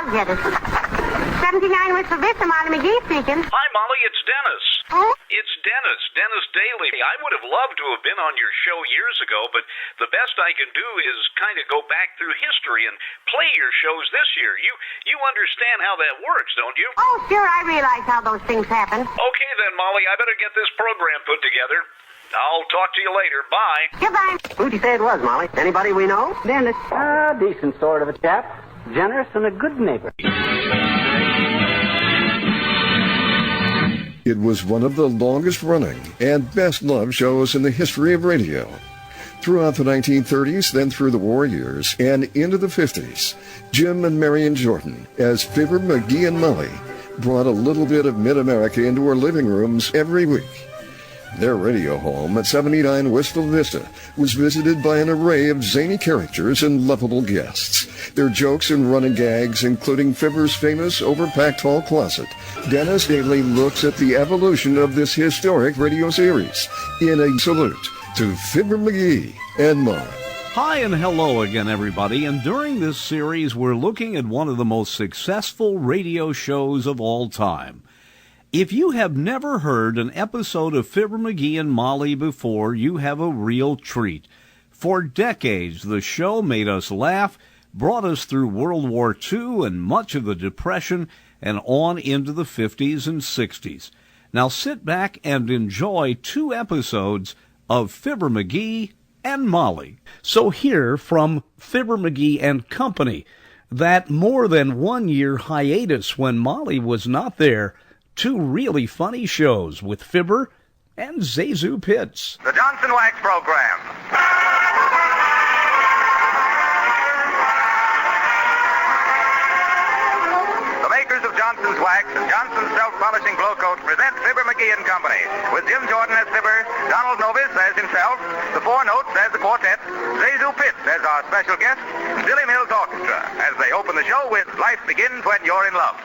I'll get it. 79 West FIBBER McGEE speaking. Hi, Molly, it's Dennis. Oh? It's Dennis Daly. I would have loved to have been on your show years ago, but the best I can do is kind of go back through history and play your shows this year. You understand how that works, don't you? Oh, sure, I realize how those things happen. Okay then, Molly, I better get this program put together. I'll talk to you later. Bye. Goodbye. Who'd you say it was, Molly? Anybody we know? Dennis, decent sort of a chap. Generous and a good neighbor. It was one of the longest-running and best-loved shows in the history of radio. Throughout the 1930s, then through the war years, and into the 50s, Jim and Marion Jordan, as FIBBER McGee and Molly, brought a little bit of mid-America into our living rooms every week. Their radio home at 79 Wistful Vista was visited by an array of zany characters and lovable guests. Their jokes and running gags, including Fibber's famous overpacked hall closet. Dennis Daly looks at the evolution of this historic radio series in a salute to FIBBER McGee and Molly. Hi and hello again, everybody. And during this series, we're looking at one of the most successful radio shows of all time. If you have never heard an episode of FIBBER McGee and Molly before, you have a real treat. For decades, the show made us laugh, brought us through World War II and much of the Depression, and on into the 50s and 60s. Now sit back and enjoy 2 episodes of FIBBER McGee and Molly. So here from FIBBER McGee and Company, that more than 1 year hiatus when Molly was not there, 2 really funny shows with Fibber and Zazu Pitts. The Johnson Wax Program. The makers of Johnson's Wax and Johnson's Self-Polishing Glow Coat present FIBBER McGee and Company, with Jim Jordan as Fibber, Donald Novis as himself, the Four Notes as the quartet, Zazu Pitts as our special guest, and Billy Mills Orchestra as they open the show with Life Begins When You're in Love.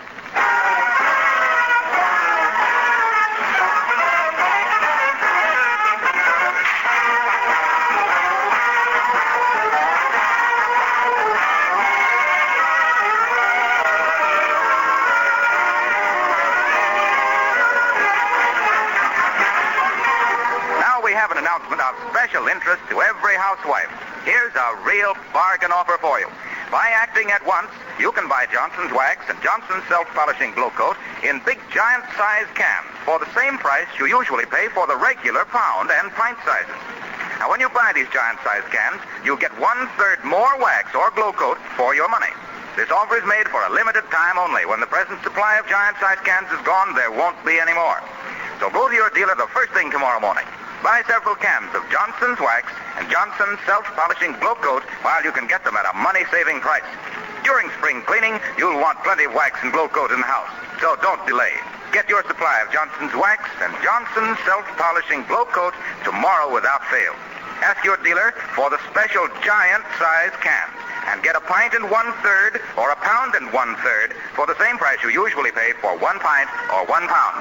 Have an announcement of special interest to every housewife. Here's a real bargain offer for you. By acting at once, you can buy Johnson's Wax and Johnson's Self-Polishing Glow Coat in big giant-sized cans for the same price you usually pay for the regular pound and pint sizes. Now, when you buy these giant-sized cans, you'll get 1/3 more wax or glow coat for your money. This offer is made for a limited time only. When the present supply of giant-sized cans is gone, there won't be any more. So go to your dealer the first thing tomorrow morning. Buy several cans of Johnson's Wax and Johnson's Self-Polishing Glow Coat while you can get them at a money-saving price. During spring cleaning, you'll want plenty of wax and glow coat in the house, so don't delay. Get your supply of Johnson's Wax and Johnson's Self-Polishing Glow Coat tomorrow without fail. Ask your dealer for the special giant-size cans and get a pint and 1/3 or a pound and 1/3 for the same price you usually pay for 1 pint or 1 pound.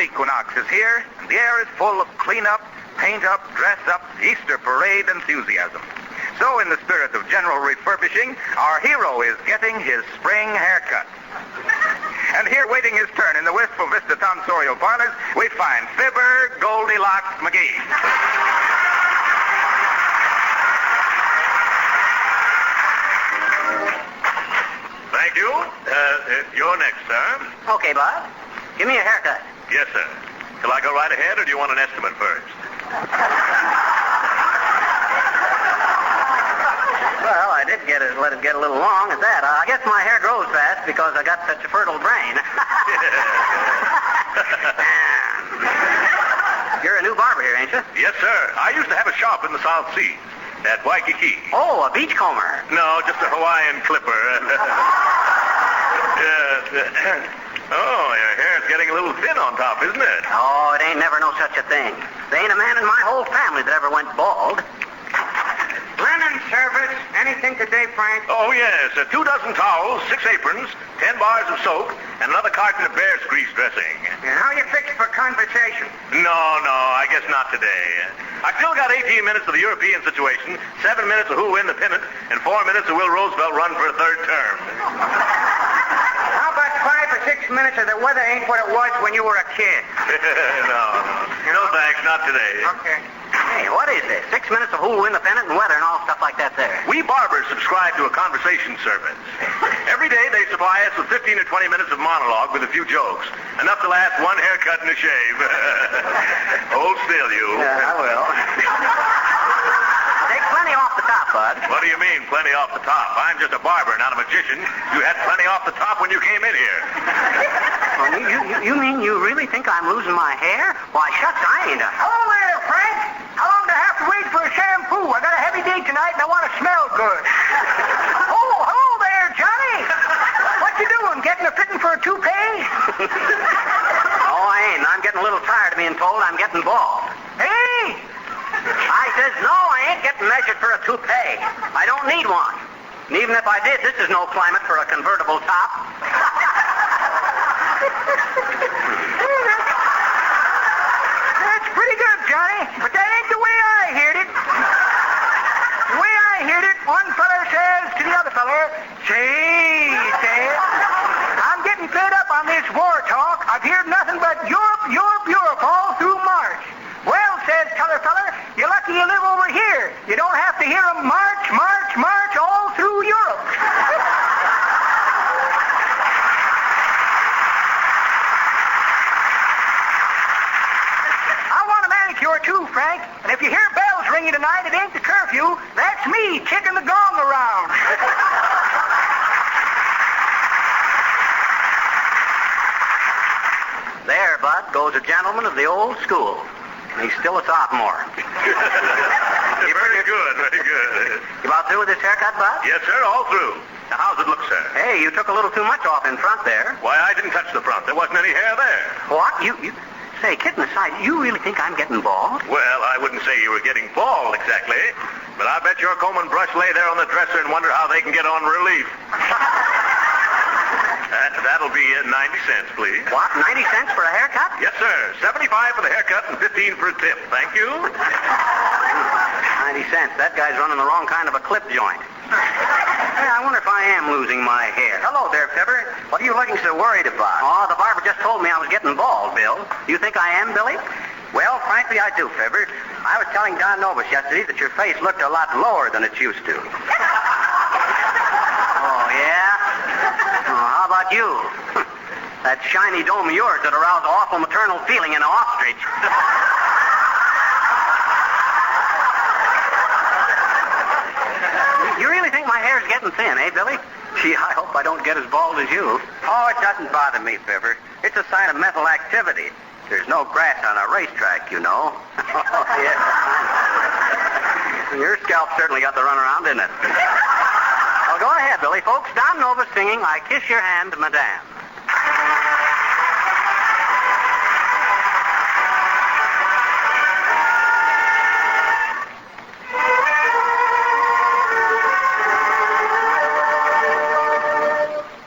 Equinox is here, and the air is full of clean-up, paint-up, dress-up, Easter parade enthusiasm. So, in the spirit of general refurbishing, our hero is getting his spring haircut. And here, waiting his turn in the Wistful Vista tonsorial parlors, we find FIBBER Goldilocks McGee. Thank you. You're next, sir. Okay, Bob. Give me a haircut. Yes, sir. Shall I go right ahead, or do you want an estimate first? Well, I did let it get a little long at that. I guess my hair grows fast because I got such a fertile brain. You're a new barber here, ain't you? Yes, sir. I used to have a shop in the South Seas at Waikiki. Oh, a beachcomber. No, just a Hawaiian clipper. Oh, your hair's getting a little thin on top, isn't it? Oh, it ain't never no such a thing. There ain't a man in my whole family that ever went bald. Linen service. Anything today, Frank? Oh, yes. 2 dozen towels, 6 aprons, 10 bars of soap, and another carton of bear's grease dressing. And how you fixed for conversation? No, I guess not today. I still got 18 minutes of the European situation, 7 minutes of who'll win the pennant, and 4 minutes of will Roosevelt run for a 3rd term. How about 5 or 6 minutes of the weather ain't what it was when you were a kid? No, thanks, not today. Okay. Hey, what is this? 6 minutes of who'll win the pennant and weather and all stuff like that there. We barbers subscribe to a conversation service. Every day they supply us with 15 or 20 minutes of monologue with a few jokes. Enough to last 1 haircut and a shave. Hold still, you. I will. Take plenty off the top, Bud. What do you mean, plenty off the top? I'm just a barber, not a magician. You had plenty off the top when you came in here. Well, you mean you really think I'm losing my hair? Why, shucks, I ain't. Hello there, Frank. How long do I have to wait for a shampoo? I got a heavy day tonight and I want to smell good. Oh, hello there, Johnny. What you doing? Getting a fitting for a toupee? Oh, I ain't. I'm getting a little tired of being told I'm getting bald. Hey! I says, no, I ain't getting measured for a toupee. I don't need one. And even if I did, this is no climate for a convertible top. That's pretty good, Johnny, but that ain't the way I heard it. The way I heard it, one feller says to the other feller, say, he says, I'm getting fed up on this war talk. I've heard nothing but Europe, Europe, Europe all through March. Well, says t'other feller, you're lucky you live over here. You don't have to hear 'em march, march, march all through Europe. I want a manicure too, Frank. And if you hear bells ringing tonight, it ain't the curfew. That's me kicking the gong around. There, Bud, goes a gentleman of the old school. He's still a sophomore. Very good, very good. You about through with this haircut, Bud? Yes, sir, all through. Now, how's it look, sir? Hey, you took a little too much off in front there. Why, I didn't touch the front. There wasn't any hair there. What? You... Say, kidding aside, you really think I'm getting bald? Well, I wouldn't say you were getting bald exactly, but I bet your comb and brush lay there on the dresser and wonder how they can get on relief. That'll be 90 cents, please. What, 90 cents for a haircut? Yes, sir. 75 for the haircut and 15 for a tip. Thank you. 90 cents. That guy's running the wrong kind of a clip joint. Hey, I wonder if I am losing my hair. Hello there, Fibber. What are you looking so worried about? Oh, the barber just told me I was getting bald, Bill. You think I am, Billy? Well, frankly, I do, Fibber. I was telling Don Novus yesterday that your face looked a lot lower than it used to. Oh, yeah? Oh, how about you? That shiny dome of yours that aroused awful maternal feeling in an ostrich. You really think my hair's getting thin, eh, Billy? Gee, I hope I don't get as bald as you. Oh, it doesn't bother me, Fibber. It's a sign of mental activity. There's no grass on a racetrack, you know. Oh, yeah. Your scalp certainly got the runaround, didn't it? Well, go ahead, Billy. Folks, Don Nova's singing I Kiss Your Hand, Madame.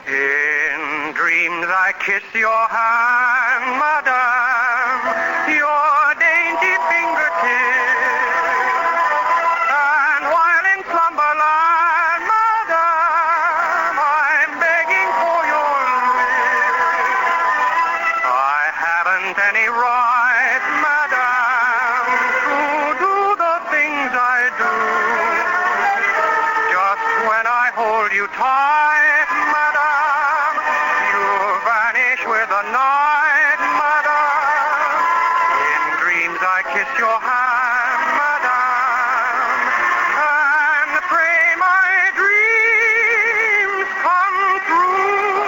In dreams I kiss your hand, madame, your dainty fingertips. And while in slumberland, madame, I'm begging for your lips. I haven't any right, madame, to do the things I do. Just when I hold you tight, madame, you vanish with the night, madame. In dreams I kiss your hand, madame, and pray my dreams come true.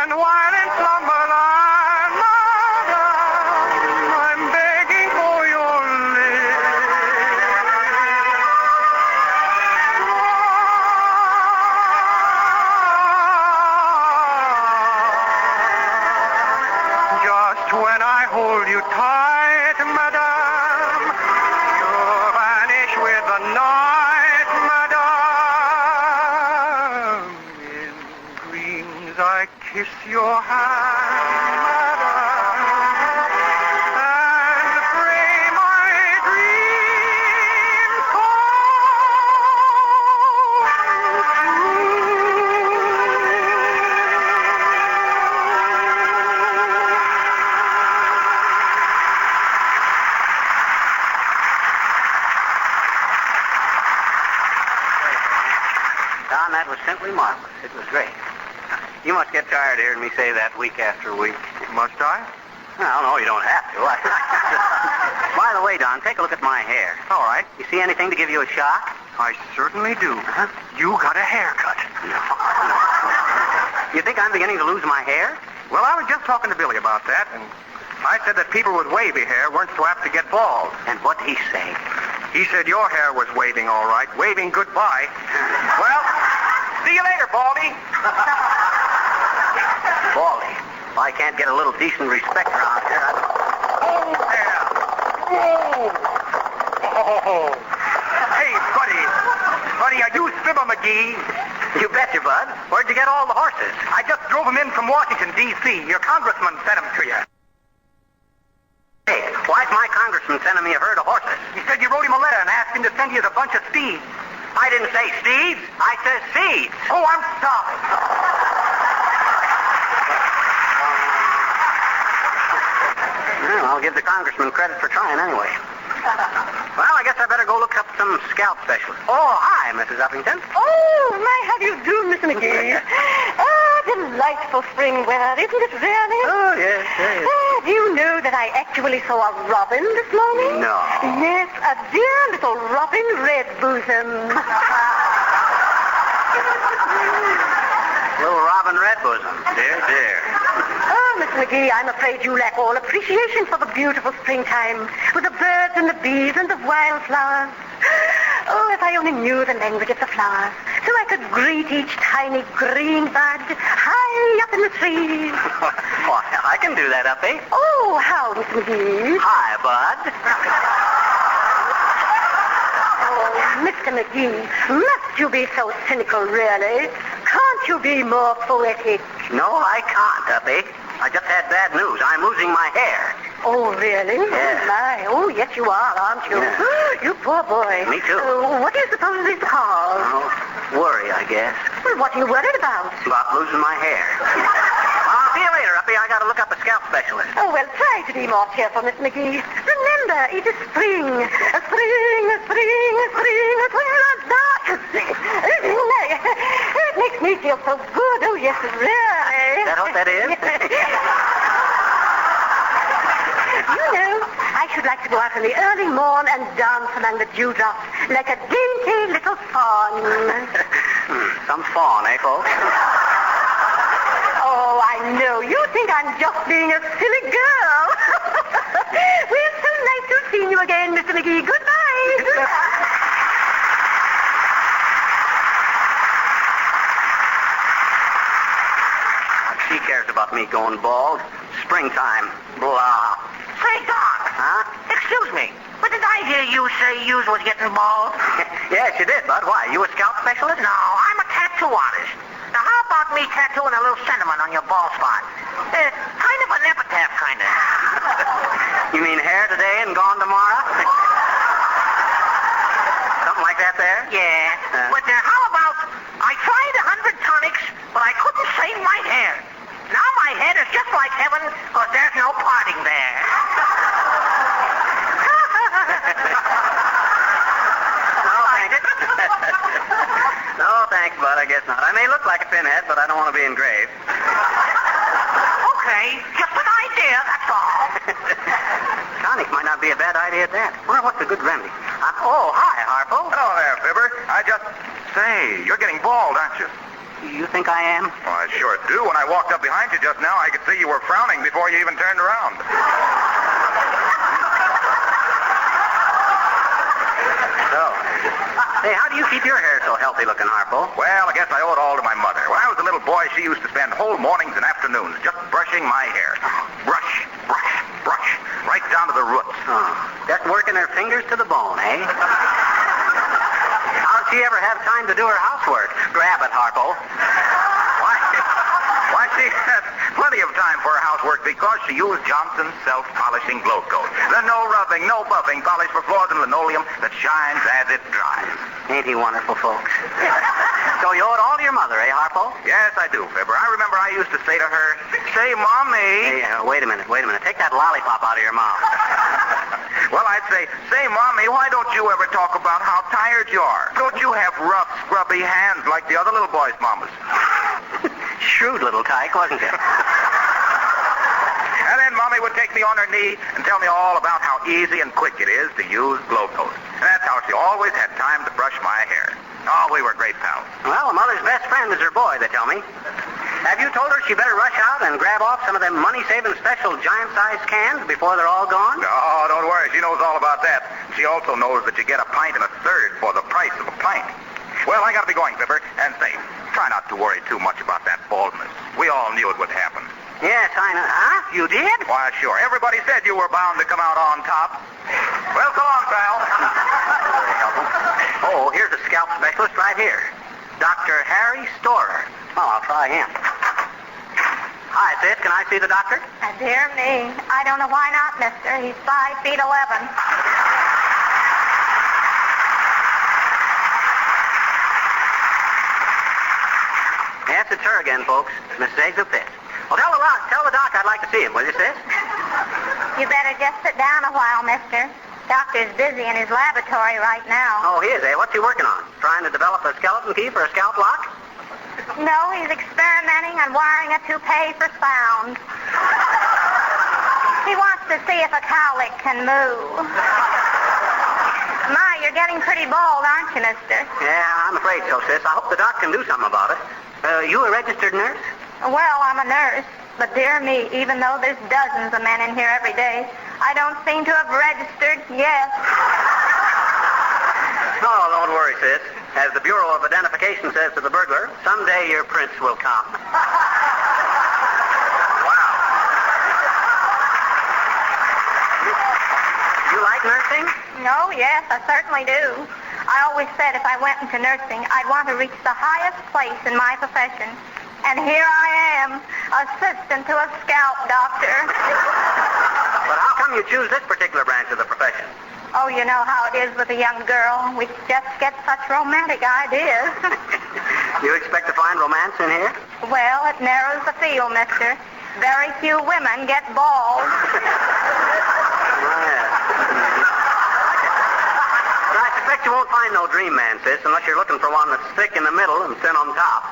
And while in slumberland, madame, I'm begging for your lips. kiss your hand, madam, and pray my dreams come Don, that was simply marvelous. It was great. You must get tired of hearing me say that week after week. Must I? Well, no, you don't have to. By the way, Don, take a look at my hair. All right. You see anything to give you a shock? I certainly do. Uh-huh. You got a haircut. You think I'm beginning to lose my hair? Well, I was just talking to Billy about that, and I said that people with wavy hair weren't so apt to get bald. And what'd he say? He said your hair was waving all right, waving goodbye. Well, see you later, Baldy. Baldy. If I can't get a little decent respect around here, Oh, there. Oh. Hey, buddy. Buddy, are you FIBBER McGEE? You betcha, Bud. Where'd you get all the horses? I just drove them in from Washington, D.C. Your congressman sent them to you. Hey, why's my congressman sending me a herd of horses? He said you wrote him a letter and asked him to send you a bunch of steeds. I didn't say steeds. I said seeds. Oh, I'm sorry. Well, I'll give the congressman credit for trying anyway. Well, I guess I better go look up some scalp specialists. Oh, hi, Mrs. Uppington. Oh, my, how do you do, Mr. McGee? Oh, delightful spring weather, isn't it really? Oh, yes, yes. Do you know that I actually saw a robin this morning? No. Yes, a dear little robin redbosom. Little Robin Redbosom. Dear, dear. Oh, Mr. McGee, I'm afraid you lack all appreciation for the beautiful springtime, with the birds and the bees and the wildflowers. Oh, if I only knew the language of the flowers, so I could greet each tiny green bud high up in the trees. Why, I can do that, Uppy. Oh, how, Mr. McGee? Hi, Bud. Oh, Mr. McGee, must you be so cynical, really? Can't you be more poetic? No, I can't, Uppy. I just had bad news. I'm losing my hair. Oh, really? Yeah. Oh, my. Oh, yes, you are, aren't you? Yeah. You poor boy. Me too. What do you suppose it's called? Oh, worry, I guess. Well, what are you worried about? About losing my hair. I'll see you later, Uppy. I gotta look up a scalp specialist. Oh, well, try to be more cheerful, Miss McGee. Remember, it is spring. A spring, a spring, a spring, a spring, a dark. It makes me feel so good. Oh, yes, really. Is that what that is? You know, I should like to go out in the early morn and dance among the dewdrops like a dainty little fawn. Some fawn, eh, folks? Oh, I know. You think I'm just being a silly girl. Well, so nice to have seen you again, Mr. McGee. Goodbye. She cares about me going bald. Springtime. Blah. Say, Doc. Huh? Excuse me. But did I hear you say you was getting bald? Yes, you did, Bud. Why? You a scalp specialist? No, I'm a tattoo artist. Now, how about me tattooing a little sentiment on your bald spot? Kind of an epitaph, kind of. You mean hair today and gone tomorrow? Something like that there? Yeah. But how about I tried 100 tonics, but I couldn't save my hair. Now my head is just like heaven, because there's no parting there. No, thanks, Bud. I guess not. I may look like a pinhead, but I don't want to be engraved. Okay, just an idea, that's all. Tonic might not be a bad idea at that. Wonder what's a good remedy. Oh, hi, Harpo. Hello there, Fibber. Say, you're getting bald, aren't you? You think I am? Well, I sure do. When I walked up behind you just now, I could see you were frowning before you even turned around. So, hey, how do you keep your hair so healthy looking, Harpo? Well, I guess I owe it all to my mother. When I was a little boy, she used to spend whole mornings and afternoons just brushing my hair. Brush, brush, brush, right down to the roots. Oh, just working her fingers to the bone, eh? How'd she ever have time to do her housework? Grab it, Harpo. Why, she She has plenty of time for her housework because she used Johnson's self-polishing glow coat. The no-rubbing, no-buffing polish for floors and linoleum that shines as it dries. Ain't he wonderful, folks? So you owe it all to your mother, eh, Harpo? Yes, I do, Fibber. I remember I used to say to her, "Say, Mommy." Hey, wait a minute. Take that lollipop out of your mouth. Well, I'd say, "Say, Mommy, why don't you ever talk about how tired you are? Don't you have rough, scrubby hands like the other little boys' mamas?" Shrewd little tyke, wasn't it? And then Mommy would take me on her knee and tell me all about how easy and quick it is to use glow coat. And that's how she always had time to brush my hair. Oh, we were great pals. Well, a mother's best friend is her boy, they tell me. Have you told her she better rush out and grab off some of them money-saving special giant-sized cans before they're all gone? No, don't worry. She knows all about that. She also knows that you get a pint and a third for the price of a pint. Well, I gotta be going, Fibber. And say, try not to worry too much about that baldness. We all knew it would happen. Yes, I know. Huh? You did? Why, sure. Everybody said you were bound to come out on top. Well, so long, pal. Very helpful. Oh, here's a scalp specialist right here. Dr. Harry Storer. Oh, I'll try him. Hi, sis. Can I see the doctor? Dear me. I don't know why not, mister. He's 5'11". Yes, it's her again, folks. Mrs. Asa Pitt. Well, tell the doc I'd like to see him, will you, sis? You better just sit down a while, mister. Doctor's busy in his laboratory right now. Oh, he is, eh? What's he working on? Trying to develop a skeleton key for a scalp lock? No, he's experimenting on wiring a toupee for sound. He wants to see if a cowlick can move. My, you're getting pretty bald, aren't you, mister? Yeah, I'm afraid so, sis. I hope the doc can do something about it. You a registered nurse? Well, I'm a nurse, but dear me, even though there's dozens of men in here every day, I don't seem to have registered yet. Oh, don't worry, sis. As the Bureau of Identification says to the burglar, someday your prince will come. Wow. You like nursing? Oh, yes, I certainly do. I always said if I went into nursing, I'd want to reach the highest place in my profession. And here I am, assistant to a scalp doctor. But how come you choose this particular branch of the profession? Oh, you know how it is with a young girl. We just get such romantic ideas. You expect to find romance in here? Well, it narrows the field, mister. Very few women get bald. But I suspect you won't find no dream man, sis, unless you're looking for one that's thick in the middle and thin on top.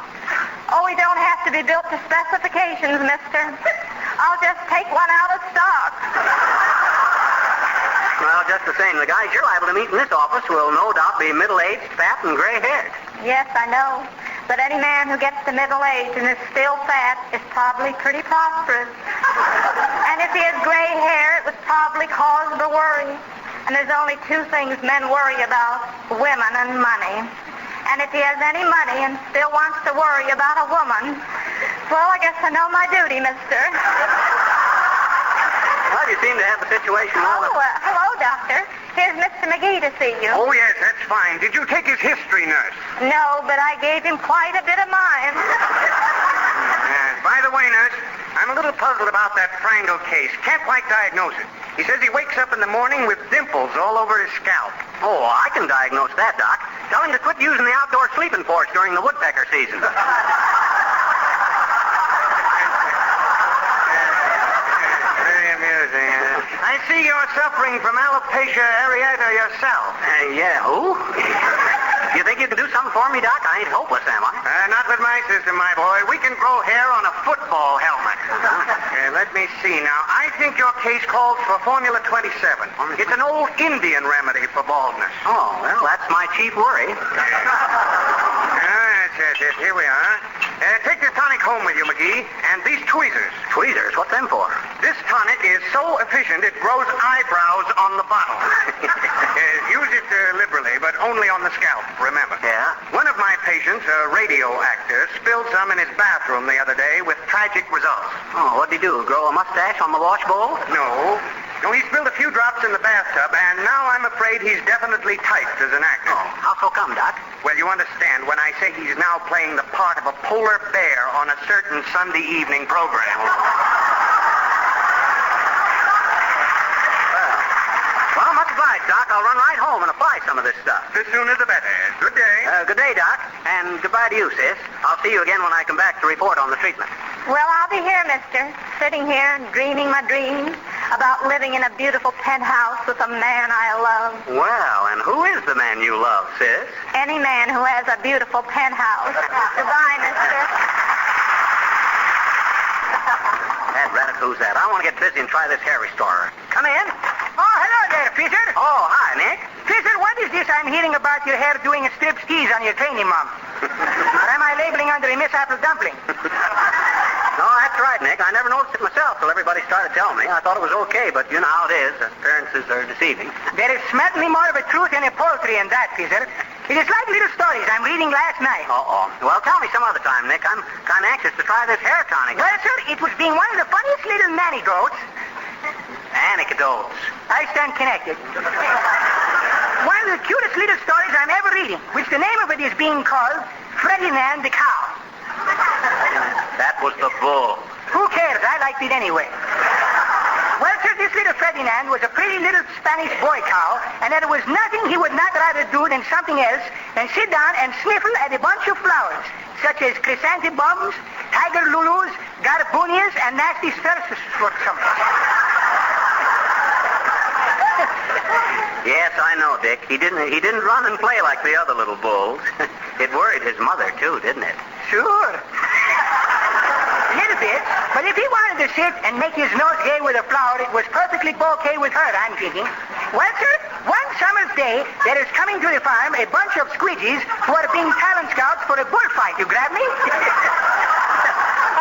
Oh, we don't have to be built to specifications, mister. I'll just take one out of stock. Well, just the same, the guys you're liable to meet in this office will no doubt be middle-aged, fat, and gray-haired. Yes, I know. But any man who gets to middle age and is still fat is probably pretty prosperous. And if he has gray hair, it would probably cause the worry. And there's only two things men worry about, women and money. And if he has any money and still wants to worry about a woman, well, I guess I know my duty, mister. Well, you seem to have the situation well. Hello, doctor. Here's Mr. McGee to see you. Oh, yes, that's fine. Did you take his history, nurse? No, but I gave him quite a bit of mine. By the way, nurse, I'm a little puzzled about that Frangle case. Can't quite diagnose it. He says he wakes up in the morning with dimples all over his scalp. Oh, I can diagnose that, Doc. Tell him to quit using the outdoor sleeping porch during the woodpecker season. Very amusing. I see you're suffering from alopecia areata yourself. Yeah, who? You think you can do something for me, Doc? I ain't hopeless, am I? Not with my system, my boy. We can grow hair on a football helmet. Let me see now. I think your case calls for Formula 27. It's an old Indian remedy for baldness. Oh, well, that's my chief worry. That's it. Here we are. Take this tonic home with you, McGee, and these tweezers. Tweezers? What's them for? This tonic is so efficient it grows eyebrows on the bottle. Use it liberally, but only on the scalp, remember. Yeah? One of my patients, a radio actor, spilled some in his bathroom the other day with tragic results. Oh, what'd he do? Grow a mustache on the wash bowl? No, he spilled a few drops in the bathtub, and now I'm afraid he's definitely typed as an actor. Oh, how so come, Doc? Well, you understand when I say he's now playing the part of a polar bear on a certain Sunday evening program. Well, much obliged, Doc. I'll run right home and apply some of this stuff. The sooner the better. Good day. Good day, Doc. And goodbye to you, sis. I'll see you again when I come back to report on the treatment. Well, I'll be here, mister, sitting here dreaming my dreams about living in a beautiful penthouse with a man I love. Well, and who is the man you love, sis? Any man who has a beautiful penthouse. Goodbye, mister. That rat, who's that? I want to get busy and try this hair restorer. Come in. Oh, hello there, Peter. Oh, hi, Nick. Peter, what is this I'm hearing about your hair doing a strip skis on your training, Mom? Or am I labeling under a Miss Apple Dumpling? No, that's right, Nick. I never noticed it myself till everybody started telling me. I thought it was okay, but you know how it is. Appearances are deceiving. There is smartly more of a truth in a poultry in that, Peter. It is like little stories I'm reading last night. Uh-oh. Well, tell me some other time, Nick. I'm kind of anxious to try this hair tonic. Well, sir, it was being one of the funniest little anecdotes. Anecdotes. I stand connected. One of the cutest little stories I'm ever reading, which the name of it is being called Ferdinand the Cow. That was the bull. Who cares? I liked it anyway. Well, sir, this little Ferdinand was a pretty little Spanish boy cow, and there was nothing he would not rather do than something else than sit down and sniffle at a bunch of flowers, such as chrysanthemums, tiger lulus, gardenias, and nasty spheruses or something. Yes, I know, Dick. He didn't run and play like the other little bulls. It worried his mother, too, didn't it? Sure. A little bit. But if he wanted to sit and make his nose gay with a flower, it was perfectly okay with her, I'm thinking. Well, sir, one summer's day, there is coming to the farm a bunch of squidgies who are being talent scouts for a bullfight. You grab me?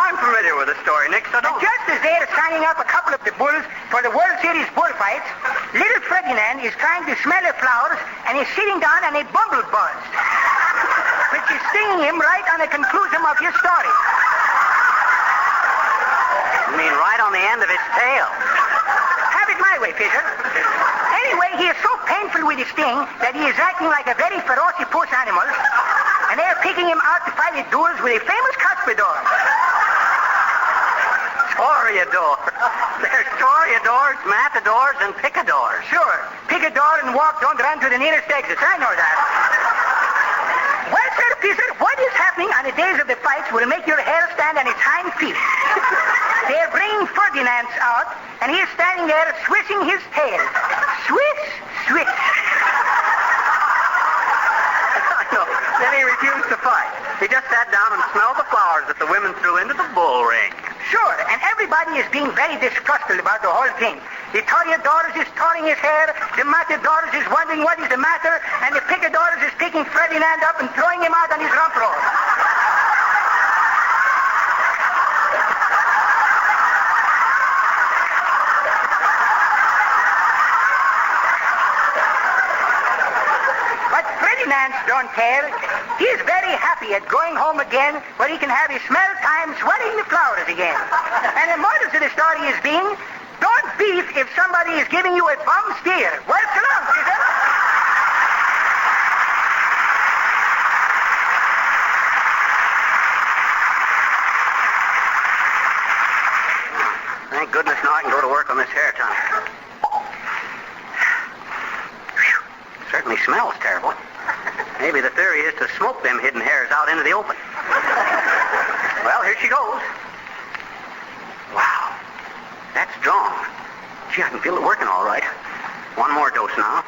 I'm familiar with the story, Nick, so don't... Just as they are signing up a couple of the bulls for the World Series bullfights, little Ferdinand is trying to smell the flowers, and he's sitting down on a bumblebuzz, which is stinging him right on the conclusion of your story. You mean right on the end of his tail? Have it my way, Fisher. Anyway, he is so painful with his sting that he is acting like a very ferocious animal, and they are picking him out to fight at duels with a famous cuspidor. Toreador. There's toreadors, matadors, and picadors. Sure. Picador and walk don't run to the nearest exit. I know that. Well, sir, Peter, what is happening on the days of the fights will make your hair stand on its hind feet. They're bringing Ferdinand out, and he is standing there swishing his tail. Swish, swish. No, then he refused to fight. He just sat down and smelled the flowers that the women threw into the bull ring. Sure, and everybody is being very disgusted about the whole thing. The toreadors is tearing his hair, the matadors is wondering what is the matter, and the picadors is picking Ferdinand up and throwing him out on his rump roll. But Ferdinand don't care. He is very happy at going home again where he can have his smell time swelling the flowers again. And the moral to the story is being, don't beef if somebody is giving you a bum steer. Well, so long, Peter. Thank goodness now I can go to work on this hair tonic. Whew. Certainly smells terrible. Maybe the theory is to smoke them hidden hairs out into the open. Well, here she goes. Wow. That's strong. Gee, I can feel it working all right. One more dose now.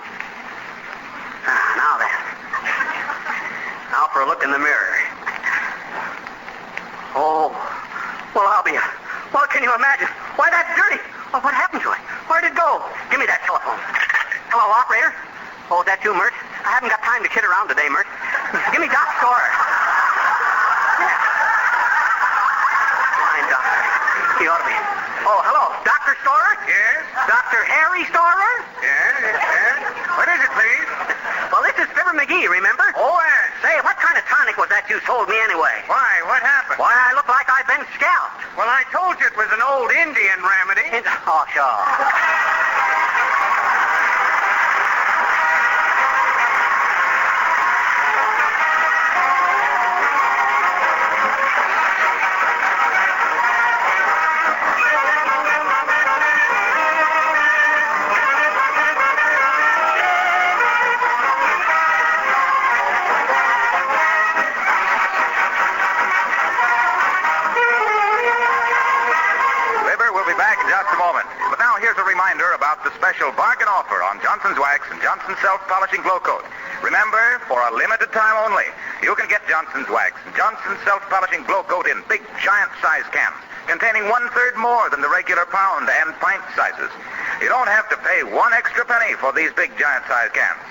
Now then. Now for a look in the mirror. Oh. Well, well, can you imagine? Why, that's dirty. Well, what happened to it? Where'd it go? Give me that telephone. Hello, operator. Oh, is that you, Mert? I haven't got time to kid around today, Mert. Give me Doc Storer. Fine, Doctor. He ought to be. Oh, hello. Dr. Storer? Yes? Dr. Harry Storer? Yes? What is it, please? Well, this is FIBBER McGEE, remember? Oh, yes. Say, what kind of tonic was that you sold me anyway? Why? What happened? Why, I look like I've been scalped. Well, I told you it was an old Indian remedy. Oh, sure. Johnson Self-Polishing Glow Coat. Remember, for a limited time only, you can get Johnson's Wax and Johnson Self-Polishing Glow Coat in big, giant-size cans, containing 1/3 more than the regular pound and pint sizes. You don't have to pay one extra penny for these big, giant-size cans.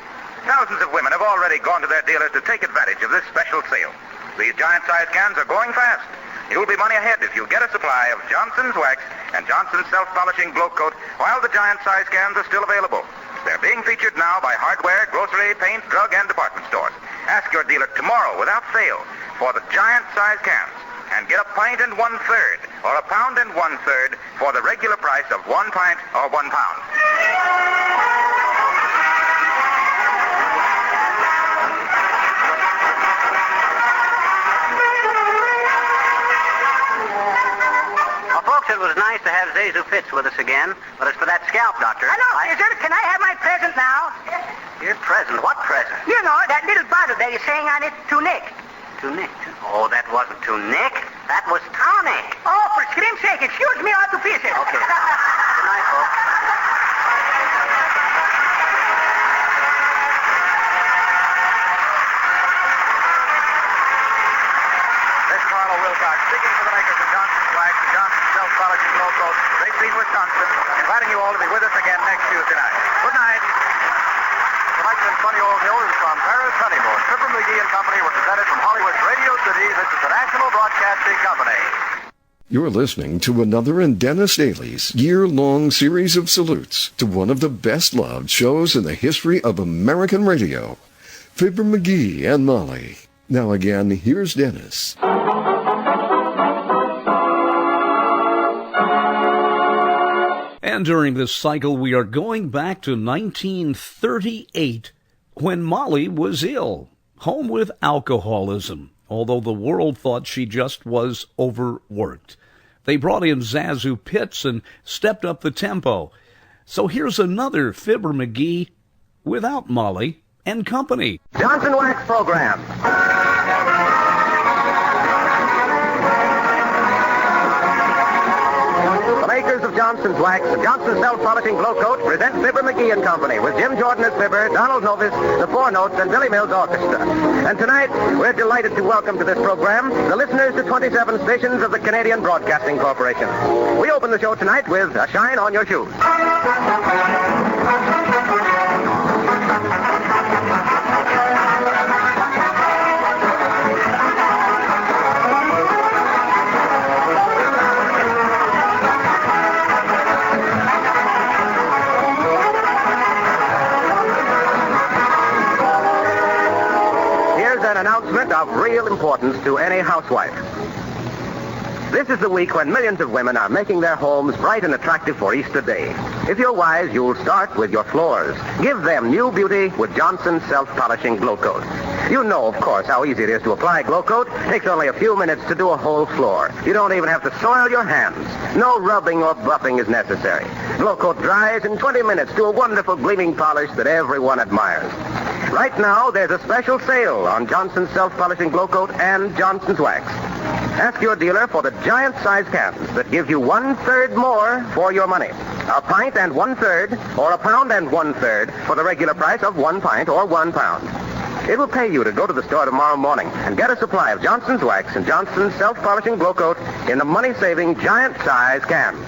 Thousands of women have already gone to their dealers to take advantage of this special sale. These giant-sized cans are going fast. You'll be money ahead if you get a supply of Johnson's Wax and Johnson's Self-Polishing Glow Coat while the giant-sized cans are still available. They're being featured now by hardware, grocery, paint, drug, and department stores. Ask your dealer tomorrow without fail for the giant-sized cans and get a pint and 1/3 or a pound and 1/3 for the regular price of 1 pint or 1 pound. It was nice to have Zazu Pitts with us again, but as for that scalp, Doctor... Hello, Caesar. Can I have my present now? Your present? What present? You know, that little bottle there you're saying on it, to Nick. To Nick? Oh, that wasn't to Nick. That was tonic. Oh, for scream's sake, excuse me or to pieces. Okay. Good night, folks. This is Carlo Wilcox, speaking for the makers of Johnson's Wax and Johnson's Self-Polishing Glow Coat, St. Pete, Wisconsin, inviting you all to be with us again next Tuesday night. Good night. Tonight's in Funny Old Hill is from Paris Honeymoon. FIBBER McGEE and Company were presented from Hollywood's Radio City. This is the National Broadcasting Company. You're listening to another in Dennis Daly's year-long series of salutes to one of the best-loved shows in the history of American radio, Fibber McGee and Molly. Now again, here's Dennis. And during this cycle, we are going back to 1938, when Molly was ill, home with alcoholism, although the world thought she just was overworked. They brought in Zazu Pitts and stepped up the tempo. So here's another Fibber McGee without Molly and company. Johnson Wax Program. The makers of Johnson's Wax and Johnson's Self-Polishing Glow Coat present Fibber McGee and Company with Jim Jordan as Fibber, Donald Novis, the Four Notes, and Billy Mills Orchestra. And tonight, we're delighted to welcome to this program the listeners to 27 stations of the Canadian Broadcasting Corporation. We open the show tonight with A Shine on Your Shoes. An announcement of real importance to any housewife. This is the week when millions of women are making their homes bright and attractive for Easter Day. If you're wise, you'll start with your floors. Give them new beauty with Johnson's Self-Polishing Glow Coat. You know, of course, how easy it is to apply Glow Coat. It takes only a few minutes to do a whole floor. You don't even have to soil your hands. No rubbing or buffing is necessary. Glow Coat dries in 20 minutes to a wonderful gleaming polish that everyone admires. Right now, there's a special sale on Johnson's Self-Polishing Glow Coat and Johnson's Wax. Ask your dealer for the giant-size cans that give you 1/3 more for your money. A pint and 1/3, or a pound and 1/3 for the regular price of 1 pint or 1 pound. It will pay you to go to the store tomorrow morning and get a supply of Johnson's Wax and Johnson's Self-Polishing Glow Coat in the money-saving giant-size cans.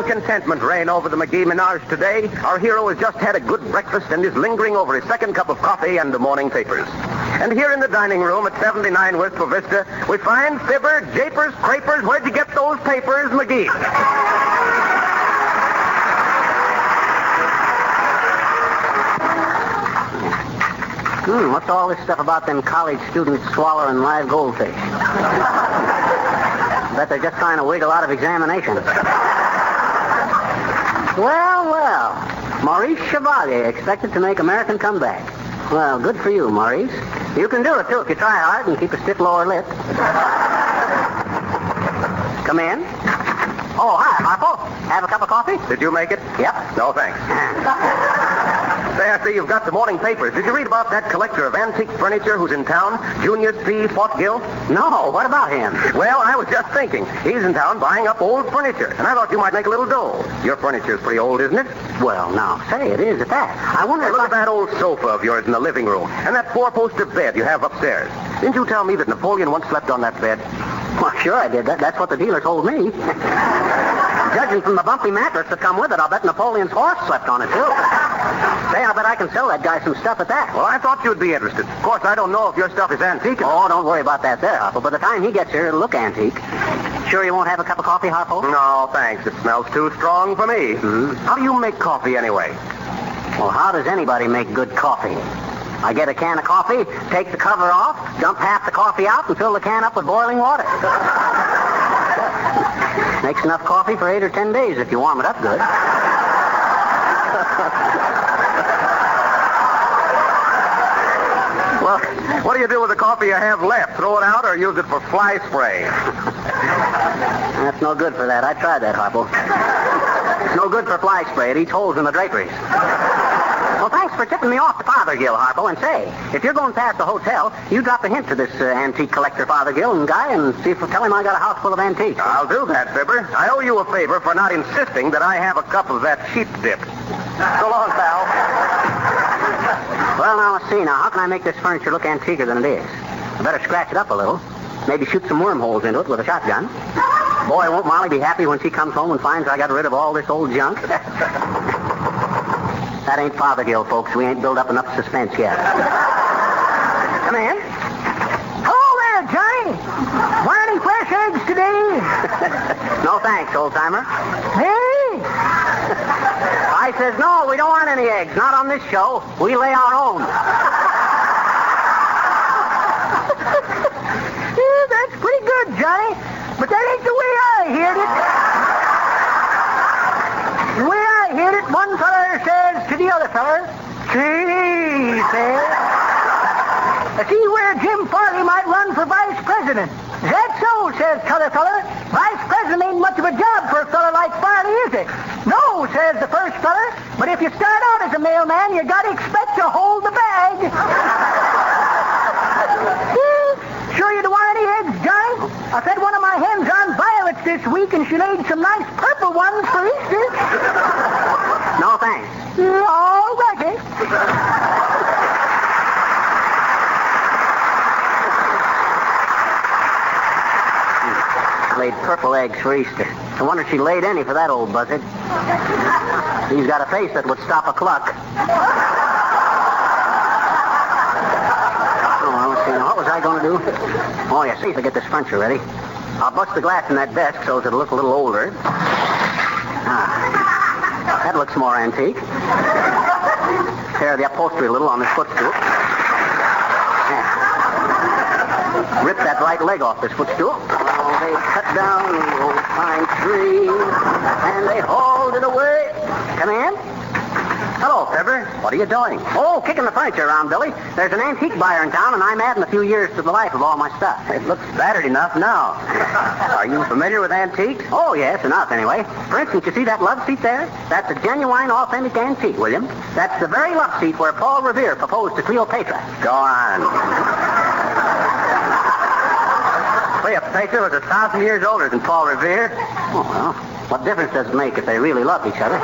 Contentment reign over the McGee menage today. Our hero has just had a good breakfast and is lingering over his second cup of coffee and the morning papers. And here in the dining room at 79 Wistful Vista, we find Fibber, Japers, Crapers. Where'd you get those papers, McGee? What's all this stuff about them college students swallowing live goldfish? Bet they're just trying to wiggle out of examinations. Well, Maurice Chevalier, expected to make American comeback. Well, good for you, Maurice. You can do it, too, if you try hard and keep a stiff lower lip. Come in. Oh, hi, Harpo. Have a cup of coffee? Did you make it? Yep. No, thanks. Say, I see you've got the morning papers. Did you read about that collector of antique furniture who's in town, Junior P. Fotgill? No, what about him? Well, I was just thinking. He's in town buying up old furniture, and I thought you might make a little dough. Your furniture's pretty old, isn't it? Well, now, say it is at that. I wonder Hey, if look at that old sofa of yours in the living room, and that four-poster bed you have upstairs. Didn't you tell me that Napoleon once slept on that bed? Well, sure I did. That's what the dealer told me. Judging from the bumpy mattress that come with it, I'll bet Napoleon's horse slept on it, too. Say, I bet I can sell that guy some stuff at that. Well, I thought you'd be interested. Of course, I don't know if your stuff is antique. Oh, don't worry about that there, Harpo. By the time he gets here, it'll look antique. Sure you won't have a cup of coffee, Harpo? No, thanks. It smells too strong for me. Mm-hmm. How do you make coffee, anyway? Well, how does anybody make good coffee? I get a can of coffee, take the cover off, dump half the coffee out, and fill the can up with boiling water. Makes enough coffee for 8 or 10 days if you warm it up good. Well, what do you do with the coffee you have left? Throw it out or use it for fly spray? That's no good for that. I tried that, Harpo. It's no good for fly spray. It eats holes in the draperies. Well, thanks for tipping me off to Fothergill, Harpo. And say, if you're going past the hotel, you drop a hint to this antique collector Fothergill and guy and see if tell him I got a house full of antiques. I'll do that, Fibber. I owe you a favor for not insisting that I have a cup of that sheep dip. So long, pal. Well, now, let's see. Now, how can I make this furniture look antiquer than it is? I better scratch it up a little. Maybe shoot some wormholes into it with a shotgun. Boy, won't Molly be happy when she comes home and finds I got rid of all this old junk. That ain't Fothergill, folks. We ain't built up enough suspense yet. Come in. Hello there, Johnny. Want any fresh eggs today? No thanks, old-timer. Hey? I says, no, we don't want any eggs. Not on this show. We lay our own. Yeah, that's pretty good, Johnny. But that ain't the way I heard it. The way I heard it, one feller says to the other feller, "Gee," says, "I see where Jim Farley might run for vice president." "Is that so?" says t'other feller. "Vice president ain't much of a job for a feller like Farley, is it?" "No," says the first feller. "But if you start out as a mailman, you gotta expect to hold the bag." Sure you don't want any eggs, Johnny? I fed one of my hens on violets this week, and she laid some nice purple ones for Easter. No thanks. All righty. Laid purple eggs for Easter. I wonder if she laid any for that old buzzard. He's got a face that would stop a cluck. Oh, well, let's see. Now, what was I going to do? Oh, yeah, see if I get this furniture ready. I'll bust the glass in that desk so it'll look a little older. That looks more antique. Tear the upholstery a little on this footstool. Yeah. Rip that right leg off this footstool. Oh, they cut down the old pine tree, and they hauled it away. Come in. Hello, Fibber. What are you doing? Oh, kicking the furniture around, Billy. There's an antique buyer in town, and I'm adding a few years to the life of all my stuff. It looks battered enough now. Are you familiar with antiques? Oh, yes, enough, anyway. For instance, you see that love seat there? That's a genuine, authentic antique, William. That's the very love seat where Paul Revere proposed to Cleopatra. Go on. Cleopatra was 1,000 years older than Paul Revere. Oh, well, what difference does it make if they really loved each other?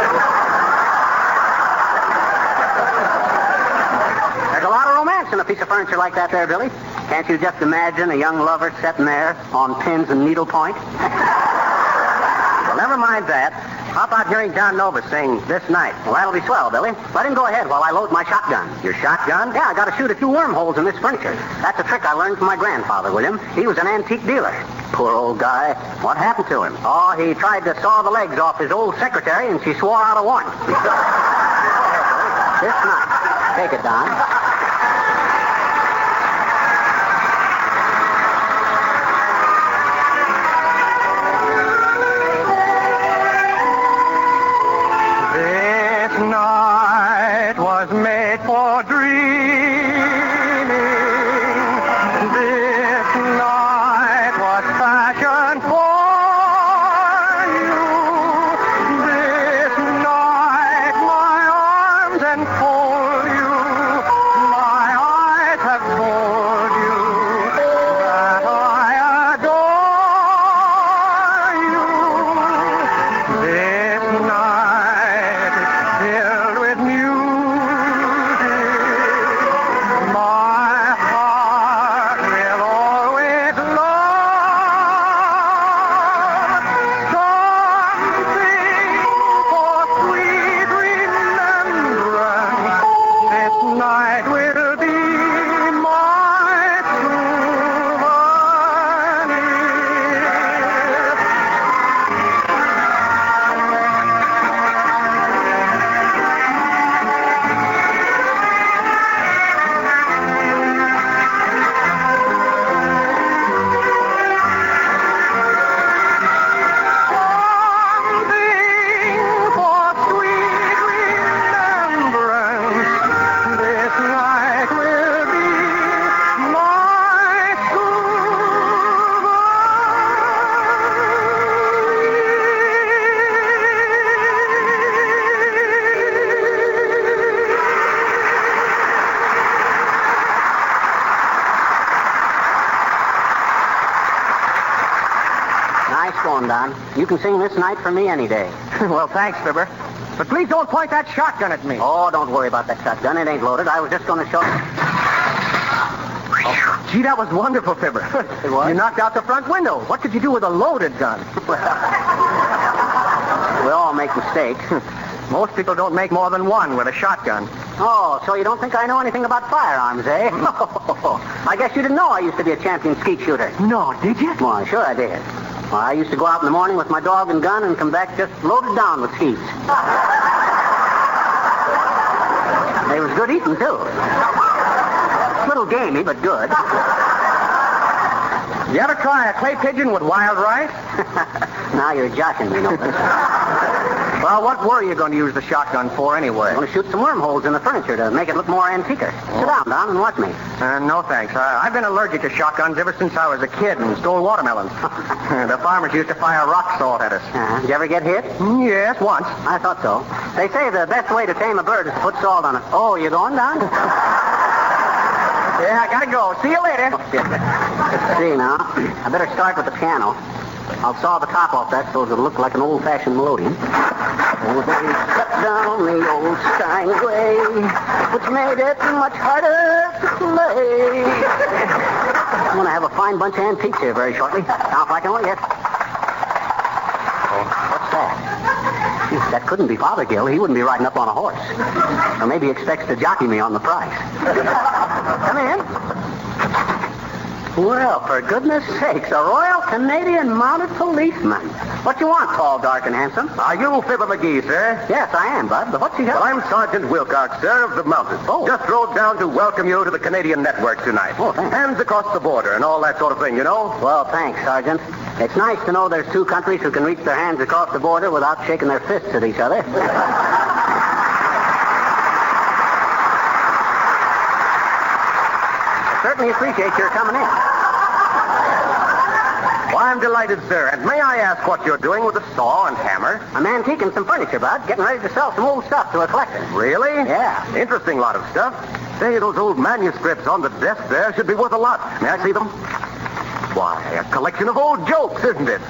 There's a lot of romance in a piece of furniture like that there, Billy. Can't you just imagine a young lover sitting there on pins and needlepoint? Well, never mind that. How about hearing John Nova sing This Night? Well, that'll be swell, Billy. Let him go ahead while I load my shotgun. Your shotgun? Yeah, I got to shoot a few wormholes in this furniture. That's a trick I learned from my grandfather, William. He was an antique dealer. Poor old guy. What happened to him? Oh, he tried to saw the legs off his old secretary, and she swore out a warrant. This night. Take it, Don. This night down, Don. You can sing this night for me any day. Well, thanks, Fibber. But please don't point that shotgun at me. Oh, don't worry about that shotgun. It ain't loaded. I was just going to show... Oh, gee, that was wonderful, Fibber. It was? You knocked out the front window. What could you do with a loaded gun? We all make mistakes. Most people don't make more than one with a shotgun. Oh, so you don't think I know anything about firearms, eh? I guess you didn't know I used to be a champion skeet shooter. No, did you? Well, sure I did. Well, I used to go out in the morning with my dog and gun and come back just loaded down with skeets. They was good eating, too. Little gamey, but good. You ever try a clay pigeon with wild rice? Now you're joshing me, no. Well, what were you going to use the shotgun for anyway? I'm going to shoot some wormholes in the furniture to make it look more antiquer. Sit down, Don, and watch me. No, thanks. I've been allergic to shotguns ever since I was a kid and stole watermelons. The farmers used to fire rock salt at us. Did you ever get hit? Yes, once. I thought so. They say the best way to tame a bird is to put salt on it. Oh, you going, Don? Yeah, I gotta go. See you later. Let's see now. I better start with the piano. I'll saw the top off that so it'll look like an old-fashioned melodeon. Oh, they cut down the old Steinway, which made it much harder to play. I'm going to have a fine bunch of antiques here very shortly. Now, if I can only get... Oh, what's that? Gee, that couldn't be Fothergill. He wouldn't be riding up on a horse. Or maybe he expects to jockey me on the price. Come in. Well, for goodness sakes, a Royal Canadian Mounted Policeman. What you want, tall, dark, and handsome? Are you Fibber McGee, sir? Yes, I am, Bud. But what's he got? Well, I'm Sergeant Wilcox, sir, of the Mounted. Oh. Just rode down to welcome you to the Canadian network tonight. Oh, thanks. Hands across the border and all that sort of thing, you know? Well, thanks, Sergeant. It's nice to know there's two countries who can reach their hands across the border without shaking their fists at each other. I certainly appreciate your coming in. Well, I'm delighted, sir. And may I ask what you're doing with the saw and hammer? I'm antiquing some furniture, Bud. Getting ready to sell some old stuff to a collector. Really? Yeah. Interesting lot of stuff. Say, those old manuscripts on the desk there should be worth a lot. May I see them? Why, a collection of old jokes, isn't it?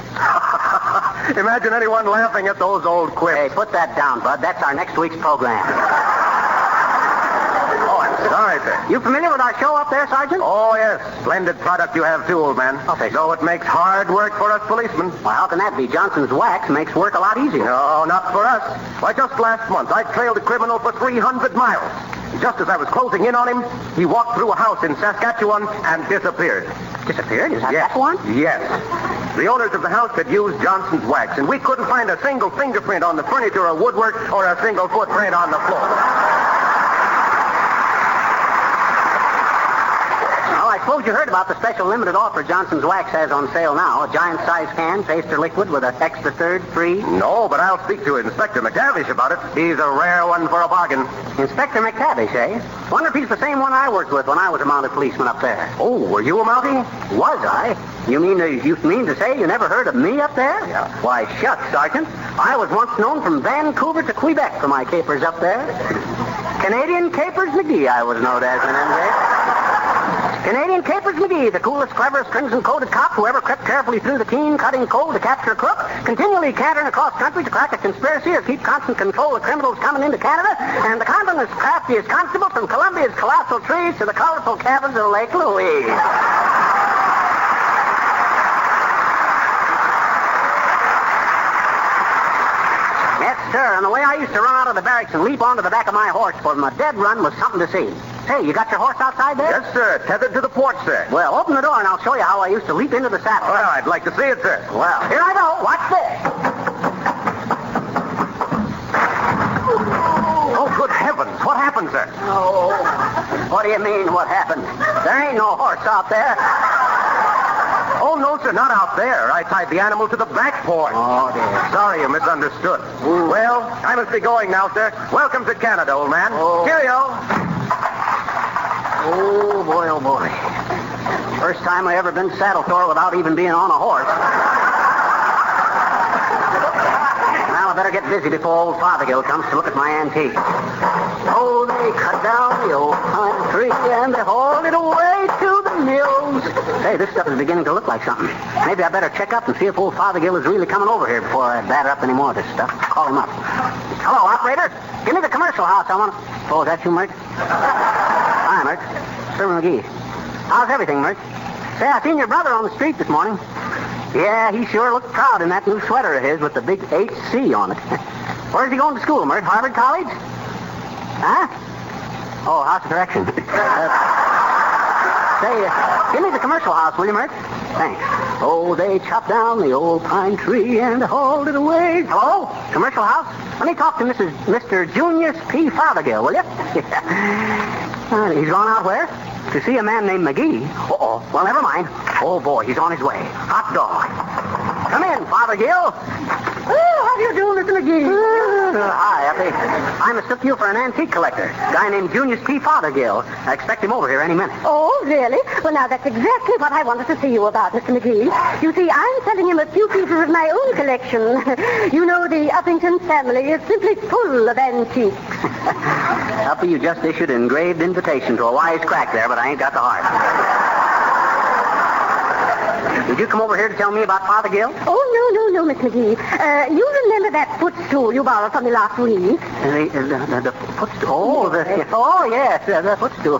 Imagine anyone laughing at those old quips. Hey, put that down, Bud. That's our next week's program. Oh, I'm sorry, sir. You familiar with our show up there, Sergeant? Oh, yes. Splendid product you have, too, old man. Okay. Though it makes hard work for us policemen. Well, how can that be? Johnson's wax makes work a lot easier. No, not for us. Why, just last month, I trailed a criminal for 300 miles. Just as I was closing in on him, he walked through a house in Saskatchewan and disappeared. Disappeared? Is that Yes. that one? Yes. The owners of the house had used Johnson's wax, and we couldn't find a single fingerprint on the furniture or woodwork or a single footprint on the floor. Well, I suppose you heard about the special limited offer Johnson's Wax has on sale now. A giant-sized can, paste liquid with an extra third free. No, but I'll speak to Inspector McTavish about it. He's a rare one for a bargain. Inspector McTavish, eh? Wonder if he's the same one I worked with when I was a mounted policeman up there. Oh, were you a Mountie? Was I? You mean to say you never heard of me up there? Yeah. Why, shucks, Sergeant. I was once known from Vancouver to Quebec for my capers up there. Canadian Capers McGee, I was known as in them days. Canadian Capers McGee, the coolest, cleverest, crimson-coated cop who ever crept carefully through the keen, cutting cold to capture a crook, continually cantering across country to crack a conspiracy or keep constant control of criminals coming into Canada, and the continent's craftiest constable from Columbia's colossal trees to the colorful cabins of Lake Louise. Yes, sir, and the way I used to run out of the barracks and leap onto the back of my horse for my dead run was something to see. Hey, you got your horse outside there? Yes, sir. Tethered to the porch, sir. Well, open the door and I'll show you how I used to leap into the saddle. Well, I'd like to see it, sir. Well, here I go. Watch this. Oh, good heavens. What happened, sir? Oh, what do you mean, what happened? There ain't no horse out there. Oh, no, sir, not out there. I tied the animal to the back porch. Oh, dear. Sorry you misunderstood. Ooh. Well, I must be going now, sir. Welcome to Canada, old man. Oh. Cheerio. Oh, boy, oh, boy. First time I ever been saddle sore without even being on a horse. Well, I better get busy before old Fothergill comes to look at my antique. Oh, they cut down the old pine tree and they hauled it away to the mills. Hey, this this stuff is beginning to look like something. Maybe I better check up and see if old Fothergill is really coming over here before I batter up any more of this stuff. Call him up. Hello, operator. Give me the commercial house. I want to... Oh, is that you, Mert? Hi, Mert. Fibber McGee. How's everything, Mert? Say, I seen your brother on the street this morning. Yeah, he sure looked proud in that new sweater of his with the big HC on it. Where's he going to school, Mert? Harvard College? Huh? Oh, House of Correction. Say, give me the commercial house, will you, Mert? Thanks. Oh, they chopped down the old pine tree and hauled it away. Hello? Commercial house? Let me talk to Mr. Junius P. Fothergill, will you? He's gone out where? To see a man named McGee. Uh-oh. Well, never mind. Oh, boy, he's on his way. Hot dog. Come in, Fothergill. Oh, how do you do, Mr. McGee? Hi, Effie. I mistook you for an antique collector. A guy named Junius P. Fothergill. I expect him over here any minute. Oh, really? Well, now, that's exactly what I wanted to see you about, Mr. McGee. You see, I'm selling him a few pieces of my own collection. You know, the Uppington family is simply full of antiques. Uppy, you just issued an engraved invitation to a wise crack there, but I ain't got the heart. Did you come over here to tell me about Fothergill? Oh, no, Miss McGee. You remember that footstool you borrowed from me last week? The footstool? Oh, yes, the footstool.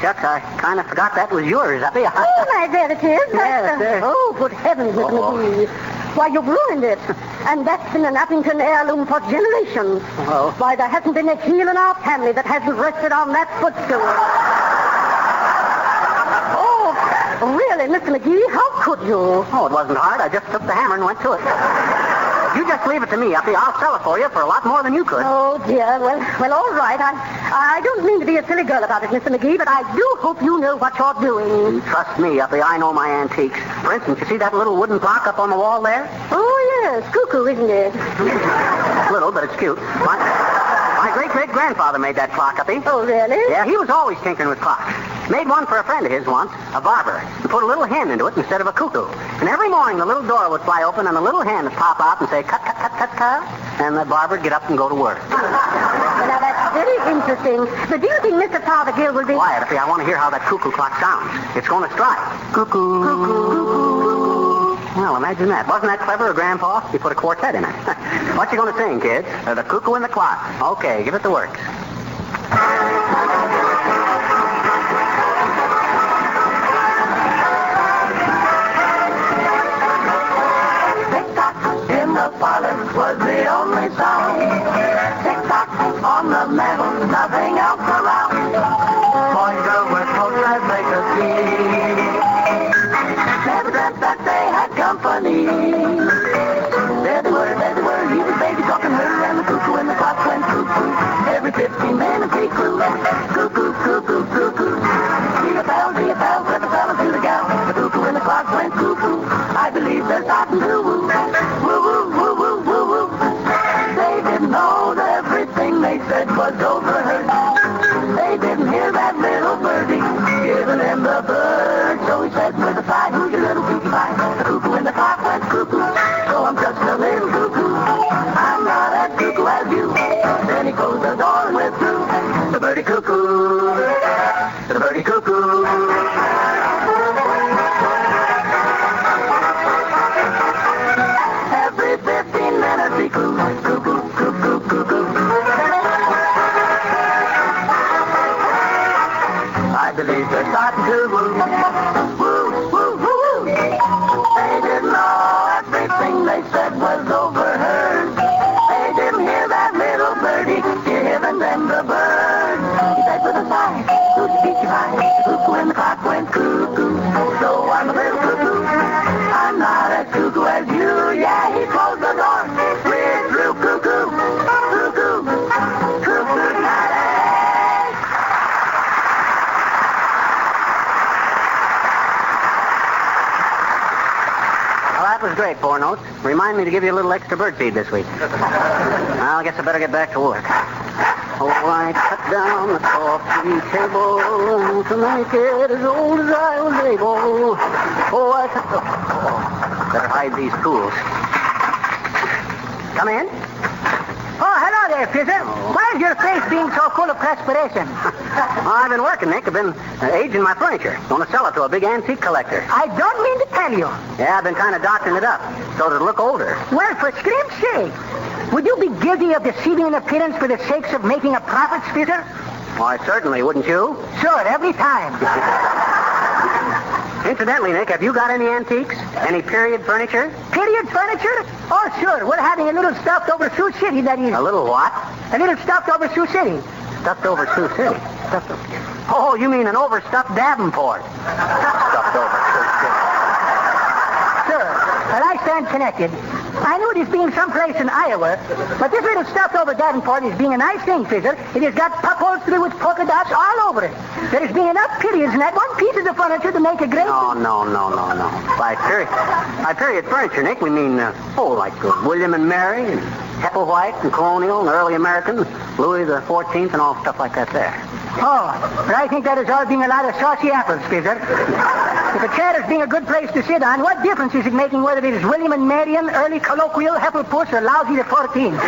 Shucks, I kind of forgot that was yours, Uppy. Oh, my, there it is. Yes, oh, good heavens, Mr. McGee. Why, you've ruined it. And that's been an Uppington heirloom for generations. Oh. Why, there hasn't been a heel in our family that hasn't rested on that footstool. Really, Mr. McGee, how could you? Oh, it wasn't hard. I just took the hammer and went to it. You just leave it to me, Uppy. I'll sell it for you for a lot more than you could. Oh, dear. Well, all right. I don't mean to be a silly girl about it, Mr. McGee, but I do hope you know what you're doing. Trust me, Uppy. I know my antiques. For instance, you see that little wooden clock up on the wall there? Oh, yes. Cuckoo, isn't it? Little, but it's cute. My great-great-grandfather made that clock, Uppy. Oh, really? Yeah, he was always tinkering with clocks. Made one for a friend of his once, a barber, and put a little hen into it instead of a cuckoo. And every morning the little door would fly open and the little hen would pop out and say, cut, cut, cut, cut, cut. And the barber would get up and go to work. Well, now, that's very interesting. But do you think Mr. Fothergill will be... Quiet, Uppy. I want to hear how that cuckoo clock sounds. It's going to strike. Cuckoo. Cuckoo. Well, imagine that. Wasn't that clever, Grandpa? He put a quartet in it. What you going to sing, kids? The Cuckoo and the Clock. Okay, give it the works. Parlor was the only sound. Tick-tock on the mantel, nothing else around. Boy and girl were close as they could see. Never dreamt that they had company. There they were, he was baby talking her, and the cuckoo and the clock went cuckoo. Every 15 minutes he crew. Cuckoo, cuckoo, cuckoo. Gee, a bell, let the fella to the gal. The cuckoo and the clock went cuckoo. I believe they're starting to woo. Know that everything they said was overheard. They didn't hear that little birdie giving him the bird. So he said with a sigh, who's your little cuckoo pie? The cuckoo and the clock went cuckoo. So I'm just a little cuckoo. I'm not as cuckoo as you. Then he closed the door and went through. The birdie cuckoo. The birdie cuckoo. Every 15 minutes he crew. Cuckoo. I believe they're starting to woo. Woo, woo, woo. They didn't know everything they said was overheard. They didn't hear that little birdie giving them the bird. He said with a sigh, who's peachy pie? The cuckoo and the clock went cuckoo. So I'm a little cuckoo. I'm not as cuckoo as you. Yeah, he closed the door. We're through cuckoo. Cuckoo. Cuckoo night. Well, that was great, Four Notes. Remind me to give you a little extra bird feed this week. Well, I guess I better get back to work. Oh, I cut down the coffee table to make it as old as I was able. Oh, I cut the... Oh, better hide these tools. Come in. Oh, hello there, Fizzer. Why is your face being so full of perspiration? Well, I've been working, Nick. I've been aging my furniture. Want to sell it to a big antique collector. I don't mean to tell you. Yeah, I've been kind of doctoring it up so it'll look older. Well, for scrim's sake, would you be guilty of deceiving an appearance for the sakes of making a profit, Spitzer? Why, certainly, wouldn't you? Sure, every time. Incidentally, Nick, have you got any antiques? Any period furniture? Period furniture? Oh, sure. We're having a little stuffed over Sioux City that is... A little what? A little stuffed over Sioux City. Stuffed over Sioux City? Oh, you mean an overstuffed Davenport. Stuffed over Sioux City. Sure. Well, I stand connected. I knew it as being someplace in Iowa, but this little stuffed over Davenport is being a nice thing, Fizzer. It has got upholstery with polka dots all over it. There has been enough periods in that one piece of the furniture to make a great... No. By period furniture, Nick, we mean, like William and Mary, and Hepplewhite, and Colonial, and Early American, Louis the 14th, and all stuff like that there. Oh, but I think that is all being a lot of saucy apples, Fizzer. If a chair is being a good place to sit on, what difference is it making whether it is William and Marion, Early Colloquial, Heppelpuss, or Lousy the 14th?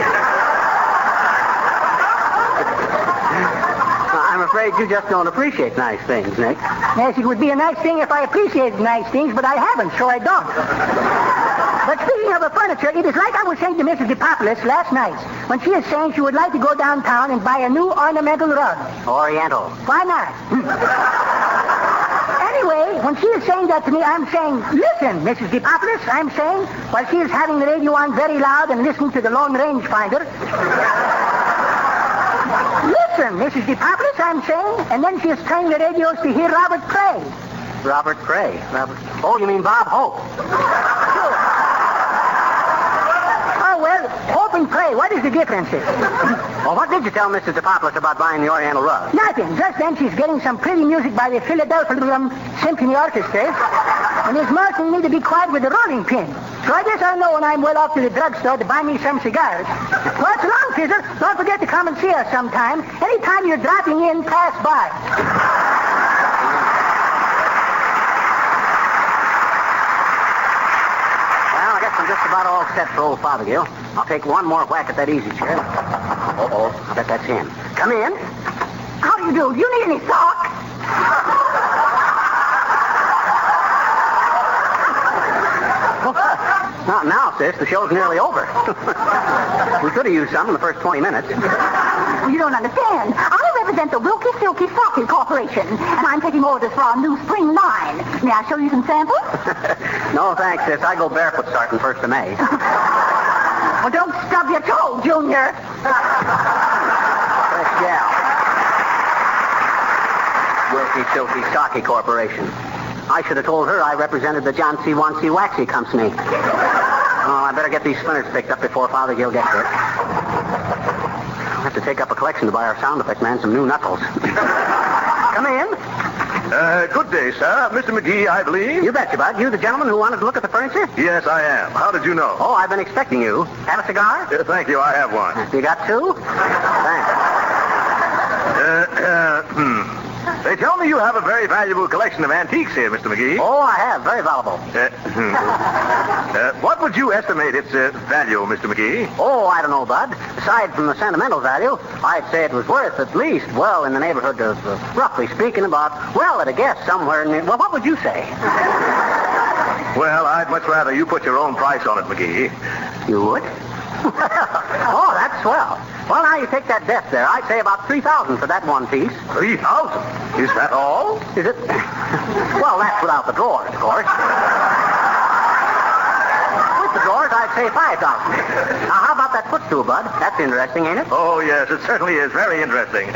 I'm afraid you just don't appreciate nice things, Nick. Yes, it would be a nice thing if I appreciated nice things, but I haven't, so I don't. But speaking of the furniture, it is like I was saying to Mrs. DePopulis last night, when she is saying she would like to go downtown and buy a new ornamental rug. Oriental. Why not? Anyway, when she is saying that to me, I'm saying, listen, Mrs. DePopulis, I'm saying, while she is having the radio on very loud and listening to the Lone Range Finder. Listen, Mrs. DePopulis, I'm saying, and then she is turning the radios to hear Robert Cray. Robert Cray? Oh, you mean Bob Hope? Oh, well, Hope and Cray, what is the difference? Well, what did you tell Mrs. DePopulis about buying the Oriental rug? Nothing. Just then she's getting some pretty music by the Philadelphia Symphony Orchestra, and is marking me to be quiet with the rolling pin. So I guess I'll know when I'm well off to the drugstore to buy me some cigars. Well, it's long, Fizzer. Don't forget to come and see us sometime. Anytime you're dropping in, pass by. Well, I guess I'm just about all set for old Fothergill. I'll take one more whack at that easy chair. Uh-oh, I bet that's him. Come in. How do you do? You need any socks? Not now, sis. The show's nearly over. We could have used some in the first 20 minutes. You don't understand. I represent the Wilkie Silky Socky Corporation, and I'm taking orders for our new spring line. May I show you some samples? No, thanks, sis. I go barefoot starting 1st of May. Well, don't stub your toe, Junior. Fresh gal. Wilkie Silky Socky Corporation. I should have told her I represented the John C. Wancy Waxy Company. Oh, I better get these spinners picked up before Fothergill gets here. I'll have to take up a collection to buy our sound effect man some new knuckles. Come in. Good day, sir. Mr. McGee, I believe. You betcha, Bud. You the gentleman who wanted to look at the furniture? Yes, I am. How did you know? Oh, I've been expecting you. Have a cigar? Thank you. I have one. You got two? Thanks. They tell me you have a very valuable collection of antiques here, Mr. McGee. Oh, I have. Very valuable. What would you estimate its value, Mr. McGee? Oh, I don't know, Bud. Aside from the sentimental value, I'd say it was worth at least, well, in the neighborhood of, roughly speaking, about, well, at a guess, somewhere near... Well, what would you say? Well, I'd much rather you put your own price on it, McGee. You would? Oh, that's swell. Well, now you take that desk there. I'd say about $3,000 for that one piece. $3,000? Is that all? Is it? Well, that's without the drawers, of course. With the drawers, I'd say $5,000. Now, how about that footstool, Bud? That's interesting, ain't it? Oh, yes, it certainly is very interesting.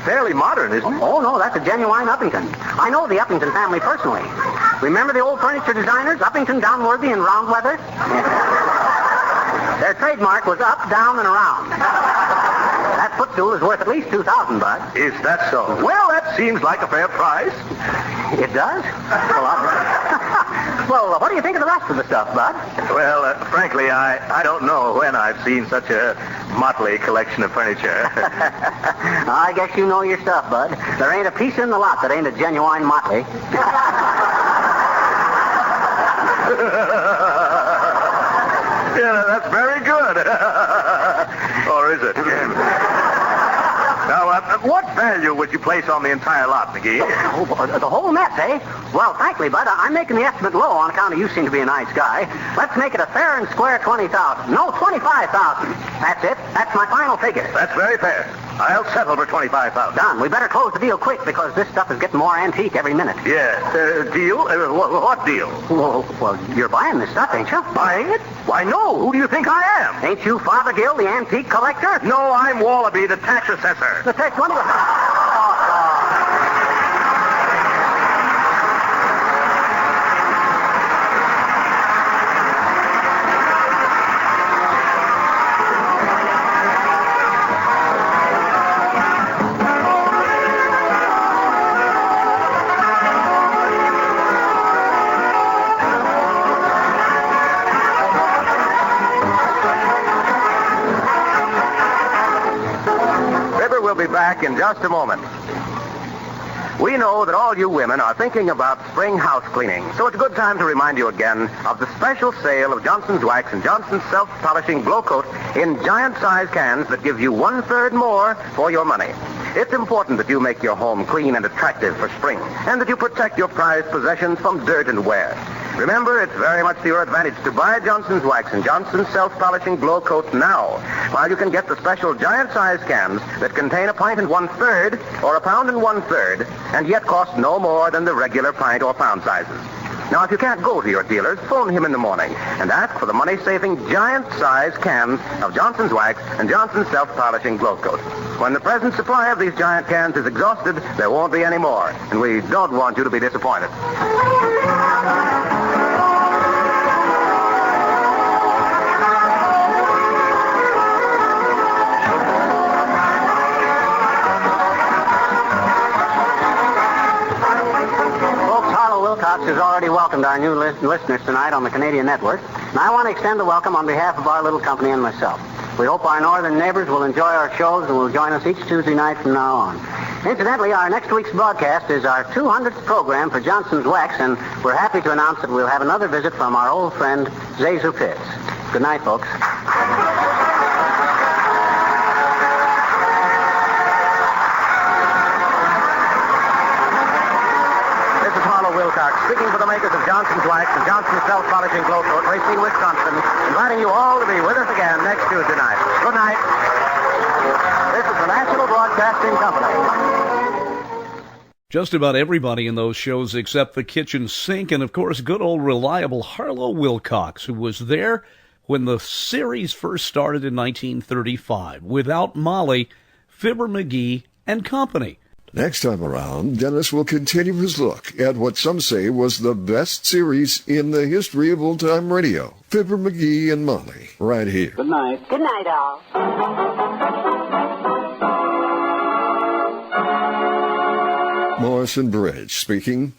Fairly modern, isn't it? Oh, no, that's a genuine Uppington. I know the Uppington family personally. Remember the old furniture designers, Uppington, Downworthy, and Roundweather? Their trademark was up, down, and around. That footstool is worth at least $2,000, Bud. Is that so? Well, that seems like a fair price. It does? Well, what do you think of the rest of the stuff, Bud? Well, frankly, I don't know when I've seen such a motley collection of furniture. I guess you know your stuff, Bud. There ain't a piece in the lot that ain't a genuine motley. Yeah, that's very good. Or is it? Now, What value would you place on the entire lot, McGee? Oh, the whole mess, eh? Well, frankly, Bud, I'm making the estimate low on account of you seem to be a nice guy. Let's make it a fair and square $20,000. No, $25,000. That's it. That's my final figure. That's very fair. I'll settle for $25,000. Done. We better close the deal quick because this stuff is getting more antique every minute. Yes. Deal? What deal? Well, you're buying this stuff, ain't you? Buying it? Why, no. Who do you think I am? Ain't you Fothergill, the antique collector? No, I'm Wallaby, the tax assessor. The tax one. We'll be back in just a moment. We know that all you women are thinking about spring house cleaning, so it's a good time to remind you again of the special sale of Johnson's Wax and Johnson's Self-Polishing Glow Coat in giant-size cans that give you 1/3 more for your money. It's important that you make your home clean and attractive for spring, and that you protect your prized possessions from dirt and wear. Remember, it's very much to your advantage to buy Johnson's Wax and Johnson's Self-Polishing Glow Coat now, while you can get the special giant-size cans that contain 1 1/3 or 1 1/3 pounds, and yet cost no more than the regular pint or pound sizes. Now, if you can't go to your dealers, phone him in the morning and ask for the money-saving giant-size cans of Johnson's Wax and Johnson's Self-Polishing Glow Coat. When the present supply of these giant cans is exhausted, there won't be any more, and we don't want you to be disappointed. Has already welcomed our new listeners tonight on the Canadian network, and I want to extend the welcome on behalf of our little company and myself. We hope our northern neighbors will enjoy our shows and will join us each Tuesday night from now on. Incidentally, our next week's broadcast is our 200th program for Johnson's Wax, and we're happy to announce that we'll have another visit from our old friend, Zazu Pitts. Good night, folks. Speaking for the makers of Johnson's Wax and Johnson's Self-Polishing Glow Coat, Racine, Wisconsin, inviting you all to be with us again next Tuesday night. Good night. This is the National Broadcasting Company. Just about everybody in those shows except the kitchen sink and, of course, good old reliable Harlow Wilcox, who was there when the series first started in 1935. Without Molly, Fibber McGee and Company. Next time around, Dennis will continue his look at what some say was the best series in the history of old-time radio. Fibber McGee and Molly, right here. Good night. Good night, all. Morrison Bridge speaking.